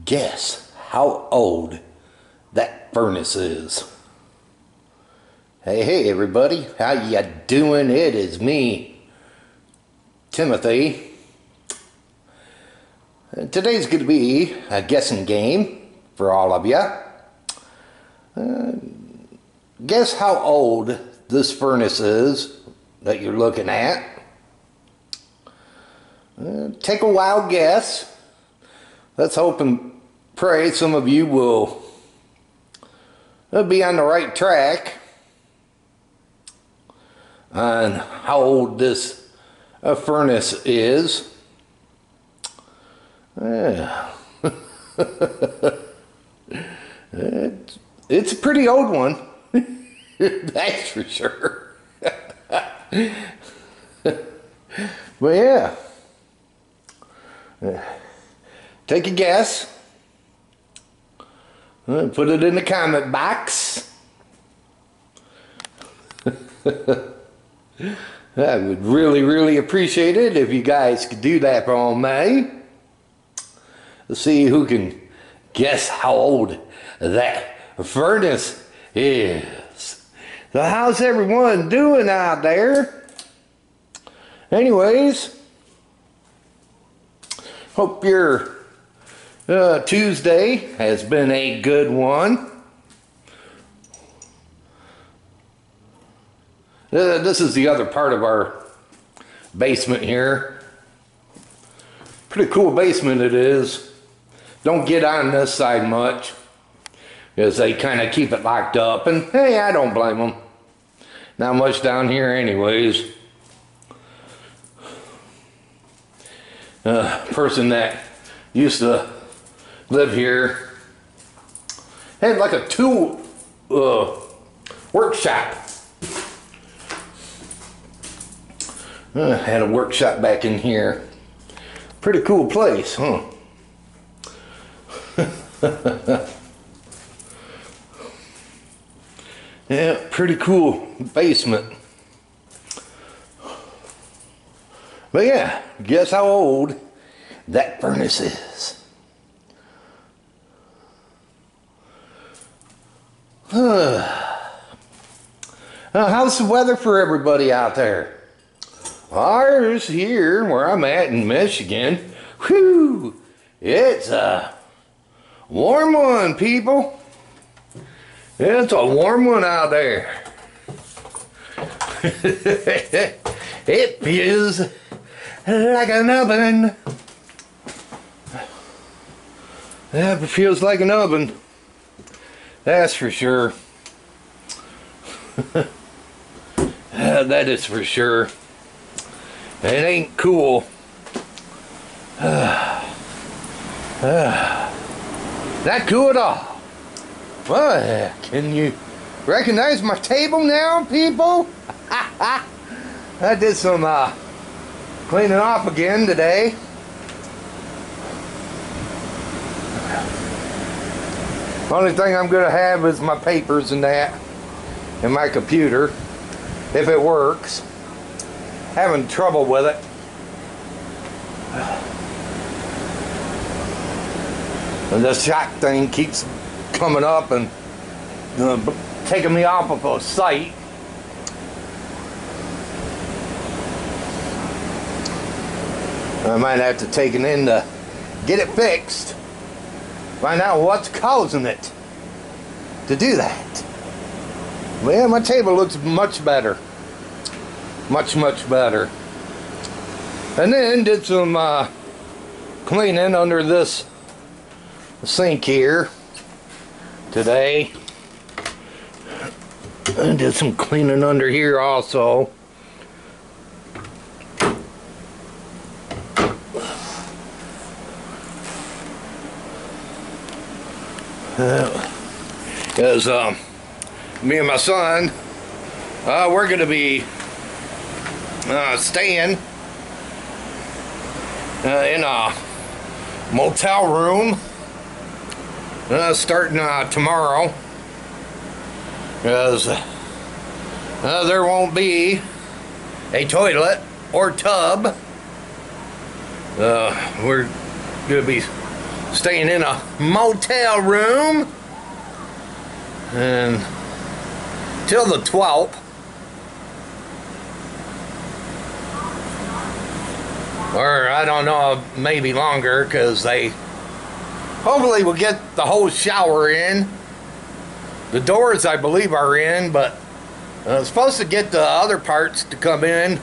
Guess how old that furnace is. Hey everybody, how ya doing? It is me, Timothy. Today's going to be a guessing game for all of you. Guess how old this furnace is that you're looking at. Take a wild guess. Let's hope and pray some of you will be on the right track on how old this furnace is. It's a pretty old one. That's for sure. But yeah. Take a guess. Put it in the comment box. I would really appreciate it if you guys could do that for me. Let's see who can guess how old that furnace is. So how's everyone doing out there? Anyways, hope your Tuesday has been a good one. This is the other part of our basement here. Pretty cool basement it is. Don't get on this side much because they kind of keep it locked up, and hey, I don't blame them. Not much down here anyways. Person that used to live here had like a tool workshop. Had a workshop back in here. Pretty cool place, huh? Yeah, pretty cool basement. But yeah, guess how old that furnace is. How's the weather for everybody out there? Ours here, where I'm at in Michigan, whew, it's a warm one, people. It's a warm one out there. It feels like an oven. Yeah, it feels like an oven. That's for sure. That is for sure. It ain't cool. Not cool at all. Well, can you recognize my table now, people? I did some cleaning off again today. Only thing I'm gonna have is my papers and that, and my computer, if it works. Having trouble with it. And this shot thing keeps coming up and taking me off of a site. I might have to take it in to get it fixed. Find out what's causing it to do that. Well, my table looks much better. Much better. And then did some cleaning under this sink here today. And did some cleaning under here also. Because me and my son, we're going to be staying in a motel room starting tomorrow, because there won't be a toilet or tub. We're going to be staying in a motel room and till the 12th. Or I don't know, maybe longer, because they hopefully will get the whole shower in. The doors, I believe, are in, but supposed to get the other parts to come in,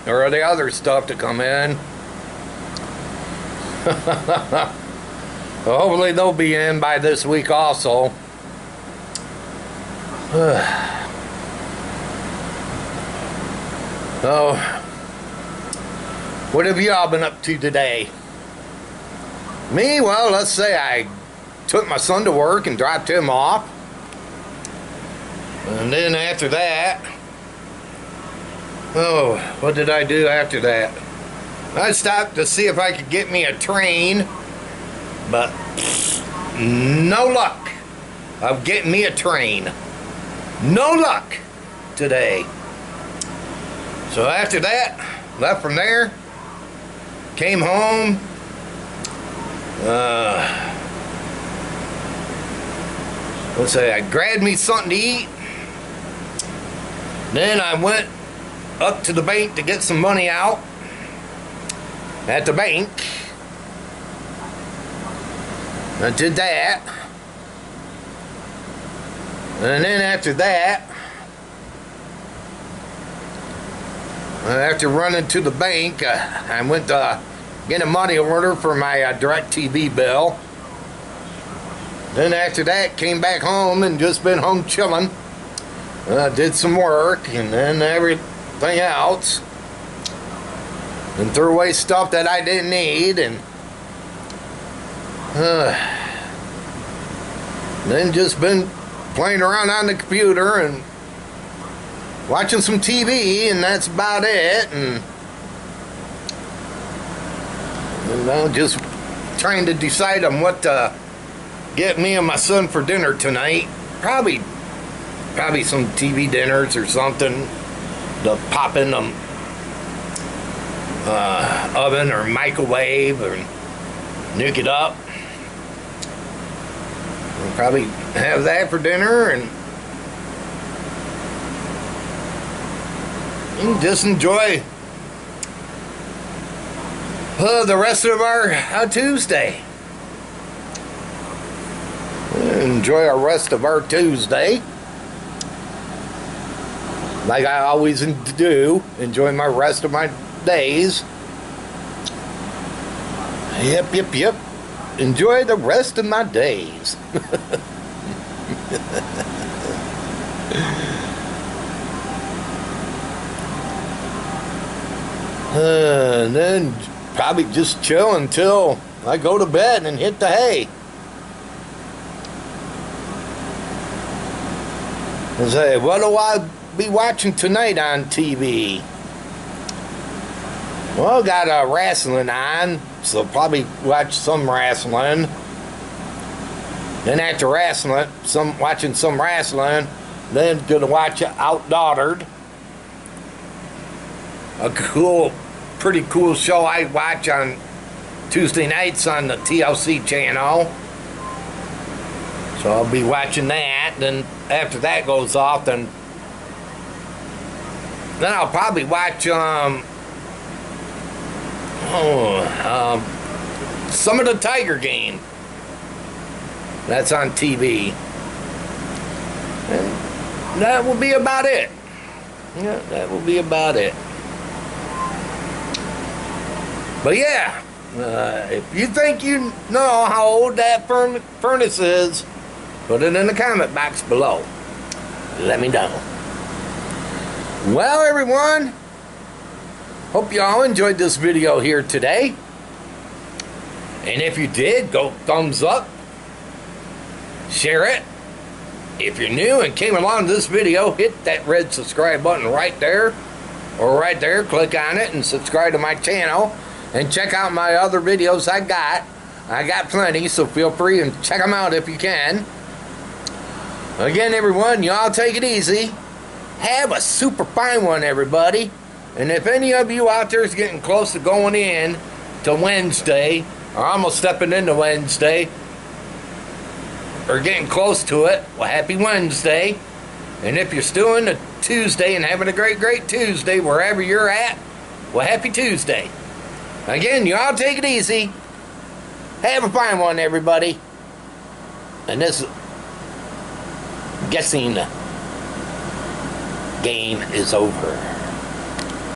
or the other stuff to come in. Well, hopefully they'll be in by this week also. So, what have y'all been up to today? Me? Well, let's say I took my son to work and dropped him off. And then after that, oh, what did I do after that? I stopped to see if I could get me a train, but no luck of getting me a train. No luck today. So after that, left from there, came home, let's say I grabbed me something to eat. Then I went up to the bank to get some money out at the bank. I did that. And then after that, after running to the bank, I went to get a money order for my DirecTV bill. Then after that, came back home and just been home chilling. Did some work and then everything else. And threw away stuff that I didn't need. And then just been playing around on the computer and watching some TV, and that's about it. And I'm just trying to decide on what to get me and my son for dinner tonight. Probably some TV dinners or something to pop in the oven or microwave or nuke it up. We'll probably have that for dinner and just enjoy the rest of our Tuesday. Enjoy our rest of our Tuesday. Like I always do. Enjoy my rest of my days. Yep. Enjoy the rest of my days. And then probably just chill until I go to bed and hit the hay. And say, what do I be watching tonight on TV? Well, got a wrestling on, so probably watch some wrestling. Then after wrestling, watching some wrestling, then gonna watch Outdaughtered. A pretty cool show I watch on Tuesday nights on the TLC channel. So I'll be watching that. Then after that goes off, then I'll probably watch some of the Tiger game. That's on TV. And that will be about it. Yeah, that will be about it. But yeah, if you think you know how old that furnace is, put it in the comment box below. Let me know. Well, everyone, hope you all enjoyed this video here today. And if you did, go thumbs up. Share it. If you're new and came along to this video, hit that red subscribe button right there. Or right there, click on it and subscribe to my channel. And check out my other videos I got. I got plenty, so feel free and check them out if you can. Again, everyone, y'all take it easy. Have a super fine one, everybody. And if any of you out there is getting close to going in to Wednesday, are almost stepping into Wednesday, or getting close to it, well, happy Wednesday. And if you're still in a Tuesday and having a great, great Tuesday, wherever you're at, well, happy Tuesday. Again, you all take it easy. Have a fine one, everybody. And this guessing game is over.